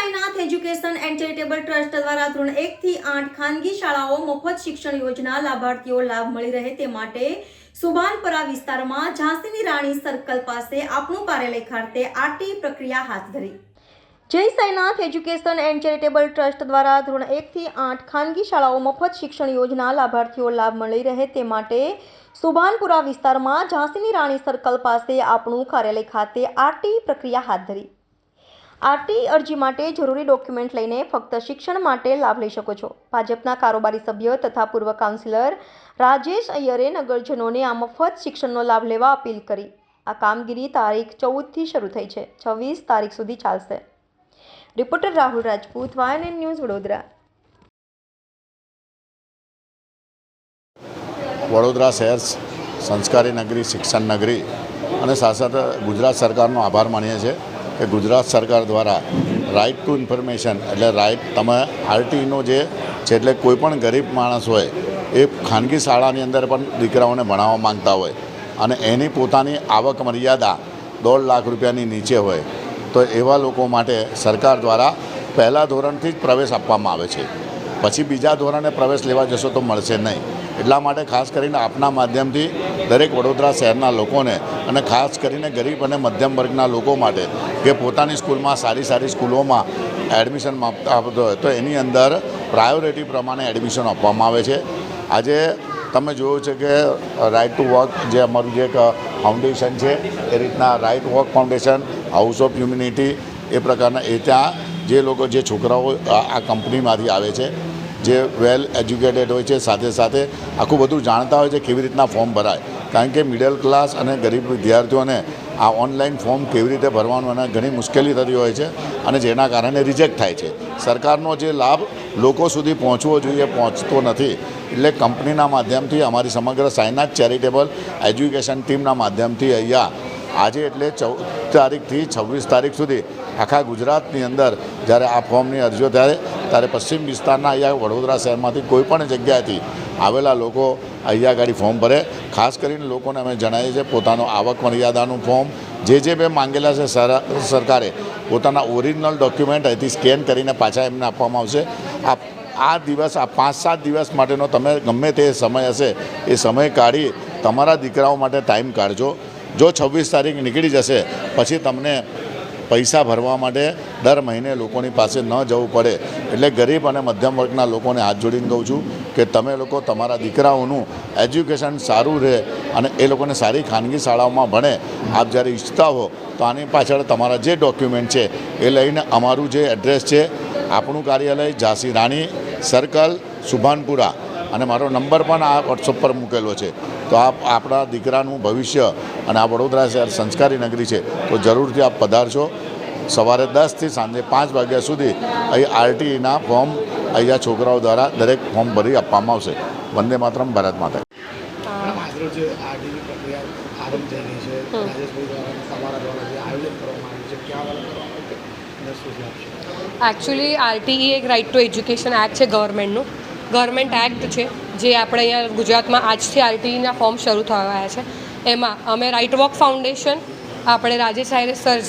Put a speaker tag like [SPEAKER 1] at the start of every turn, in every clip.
[SPEAKER 1] Sainath education and charitable trust દ્વારા ધોરણ 1 થી 8 ખાનગી શાળાઓ મફત શિક્ષણ યોજના લાભાર્થીઓ લાભ મળી રહે તે માટે સુભાનપરા વિસ્તારમાં ઝાંસીની રાણી સર્કલ પાસે આપણું કાર્યાલય ખાતે આરટી પ્રક્રિયા હાથ ધરી। જય Sainath education and charitable trust દ્વારા ધોરણ 1 થી 8 ખાનગી શાળાઓ મફત શિક્ષણ યોજના લાભાર્થીઓ લાભ મળી રહે તે માટે સુભાનપુરા વિસ્તારમાં ઝાંસીની રાણી સર્કલ પાસે આપણું કાર્યાલય ખાતે આરટી પ્રક્રિયા હાથ ધરી। આરટી અરજી માટે જરૂરી ડોક્યુમેન્ટ લઈને ફક્ત શિક્ષણ માટે લાભ લઈ શકો છો। ભાજપના કારોબારી સભ્ય તથા પૂર્વ કાઉન્સિલર રાજેશ અય્યરે નગરજનોને આ મફત શિક્ષણનો લાભ લેવા અપીલ કરી। આ કામગીરી તારીખ 14 થી શરૂ થઈ છે, 26 તારીખ સુધી ચાલશે। Reporter Rahul Rajput, YNN news, Vadodara.
[SPEAKER 2] Vadodara શહેર સંસ્કારી નગરી, શિક્ષણ નગરી અને સાથે સાથે ગુજરાત સરકારનો આભાર માનીએ છીએ કે ગુજરાત સરકાર દ્વારા રાઇટ ટુ ઇન્ફોર્મેશન એટલે રાઇટ તમે આરટીનો જે છે એટલે કોઈપણ ગરીબ માણસ હોય એ ખાનગી શાળાની અંદર પણ દીકરાઓને ભણાવવા માંગતા હોય અને એની પોતાની આવક મર્યાદા 1.5 લાખ રૂપિયાની નીચે હોય તો એવા લોકો માટે સરકાર દ્વારા પહેલા ધોરણથી જ પ્રવેશ આપવામાં આવે છે। પછી બીજા ધોરણે પ્રવેશ લેવા જશો તો મળશે નહીં। એટલા માટે ખાસ કરીને આપના માધ્યમથી દરેક વડોદરા શહેરના લોકોને અને ખાસ કરીને ગરીબ અને મધ્યમ વર્ગના લોકો માટે કે પોતાની સ્કૂલમાં સારી સ્કૂલોમાં એડમિશન આપતો હોય તો એની અંદર પ્રાયોરિટી પ્રમાણે એડમિશન આપવામાં આવે છે। આજે તમે જોયું છે કે રાઇટ ટુ વર્ક જે અમારું જે એક ફાઉન્ડેશન છે એ રીતના Right Work Foundation, House of Humanity એ પ્રકારના એ ત્યાં જે લોકો જે છોકરાઓ આ કંપનીમાંથી આવે છે જે વેલ એજ્યુકેટેડ હોય છે, સાથે સાથે આખું બધું જાણતા હોય છે કેવી રીતના ફોર્મ ભરાય, કારણ કે મિડલ ક્લાસ અને ગરીબ વિદ્યાર્થીઓને આ ઓનલાઈન ફોર્મ કેવી રીતે ભરવાનું અને ઘણી મુશ્કેલી થતી હોય છે અને જેના કારણે રિજેક્ટ થાય છે। સરકારનો જે લાભ લોકો સુધી પહોંચવો જોઈએ પહોંચતો નથી, એટલે કંપનીના માધ્યમથી અમારી સમગ્ર સાઈનાથ ચેરિટેબલ એજ્યુકેશન ટીમના માધ્યમથી અહીંયા આજે એટલે 14 તારીખથી 26 તારીખ સુધી આખા ગુજરાતની અંદર જ્યારે આ ફોર્મની અરજીઓ ત્યારે પશ્ચિમ વિસ્તારના અહીંયા વડોદરા શહેરમાંથી કોઈપણ જગ્યાએથી આવેલા લોકો અહીંયા આગળ ફોર્મ ભરે। ખાસ કરીને લોકોને અમે જણાવીએ છીએ પોતાનો આવક મર્યાદાનું ફોર્મ જે બે માંગેલા છે સરકારે પોતાના ઓરિજિનલ ડોક્યુમેન્ટ અહીંથી સ્કેન કરીને પાછા એમને આપવામાં આવશે। આ દિવસ આ 5-7 દિવસ માટેનો તમે ગમે તે સમય હશે એ સમય કાઢી તમારા દીકરાઓ માટે ટાઈમ કાઢજો। જો 26 તારીખ નીકળી જશે પછી તમને પૈસા ભરવા માટે દર મહિને લોકોની પાસે ન જવું પડે, એટલે ગરીબ અને મધ્યમ વર્ગના લોકોને હાથ જોડીને કહું છું કે તમે લોકો તમારા દીકરાઓનું એજ્યુકેશન સારું રહે અને એ લોકોને સારી ખાનગી શાળાઓમાં ભણે આપ જ્યારે ઈચ્છતા હો તો આની પાછળ તમારા જે ડોક્યુમેન્ટ છે એ લઈને અમારું જે એડ્રેસ છે આપણું કાર્યાલય ઝાંસી રાણી સર્કલ, સુભાનપુરા, અને મારો નંબર પણ આ વોટ્સઅપ પર મૂકેલો છે। તો આપ આપણા દીકરાનું ભવિષ્ય અને આ વડોદરા શહેર સંસ્કારી નગરી છે તો જરૂરથી આપ પધારશો। સવારે 10 થી સાંજે 5 વાગ્યા સુધી અહીં આરટીના ફોર્મ અહીંયા છોકરાઓ દ્વારા દરેક ફોર્મ ભરી આપવામાં આવશે। વંદે માતરમ, ભારત માતા।
[SPEAKER 3] एक्चुअली आरटीई एक राइट टू एज्युकेशन एक्ट है गवर्नमेंट एक्ट है जे આપણે અહીંયા ગુજરાતમાં આજથી આરટીઈના ફોર્મ શરૂ થયા છે। એમાં અમે રાઇટ વર્ક ફાઉન્ડેશન, આપણે Rajesh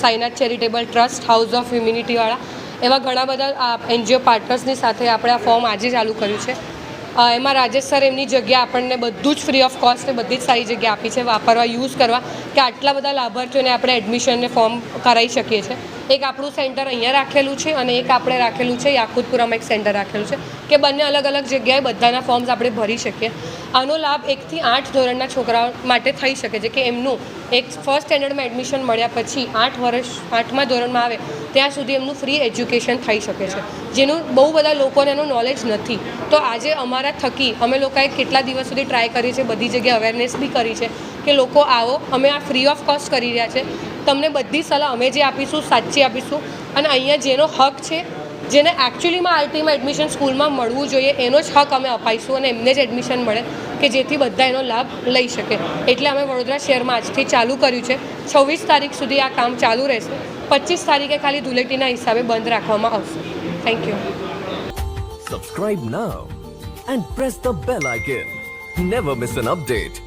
[SPEAKER 3] Sainath Charitable Trust, House of હ્યુમેનિટીવાળા એવા ઘણા બધા એનજીઓ પાર્ટનર્સની સાથે આપણે આ ફોર્મ આજે ચાલુ કર્યું છે। એમાં રાજેશ સર એમની જગ્યા આપણને બધું જ ફ્રી ઓફ કોસ્ટ બધી જ સારી જગ્યા આપી છે વાપરવા, યુઝ કરવા, કે આટલા બધા લાભાર્થીઓને આપણે એડમિશનને ફોર્મ કરાવી શકીએ છીએ। એક આપણું સેન્ટર અહીંયા રાખેલું છે અને એક આપણે રાખેલું છે યાકુતપુરામાં એક સેન્ટર રાખેલું છે કે બંને અલગ અલગ જગ્યાએ બધાના ફોર્મ્સ આપણે ભરી શકીએ। આનો લાભ 1 થી 8 ધોરણના છોકરાઓ માટે થઈ શકે છે કે એમનું એક ફર્સ્ટ સ્ટેન્ડર્ડમાં એડમિશન મળ્યા પછી 8મા ધોરણમાં આવે ત્યાં સુધી એમનું ફ્રી એજ્યુકેશન થઈ શકે છે, જેનું બહુ બધા લોકોને એનું નોલેજ નથી। તો આજે અમારા થકી અમે લોકોએ કેટલા દિવસ સુધી ટ્રાય કરી છે, બધી જગ્યાએ અવેરનેસ બી કરી છે કે લોકો આવો, અમે આ ફ્રી ઓફ કોસ્ટ કરી રહ્યા છે, તમને બધી સલાહ અમે જે આપીશું સાચી આપીશું અને અહીંયા જેનો હક છે, જેને એકચ્યુઅલીમાં આરટીમાં એડમિશન સ્કૂલમાં મળવું જોઈએ એનો જ હક અમે અપાઈશું અને એમને જ એડમિશન મળે કે જેથી બધા એનો લાભ લઈ શકે। એટલે અમે વડોદરા શહેરમાં આજથી ચાલુ કર્યું છે। 26 તારીખ સુધી આ કામ ચાલુ રહેશે। 25 તારીખે ખાલી ધૂળેટીના હિસાબે બંધ રાખવામાં આવશે। Thank you.
[SPEAKER 4] Subscribe now and press the bell icon. Never miss an update.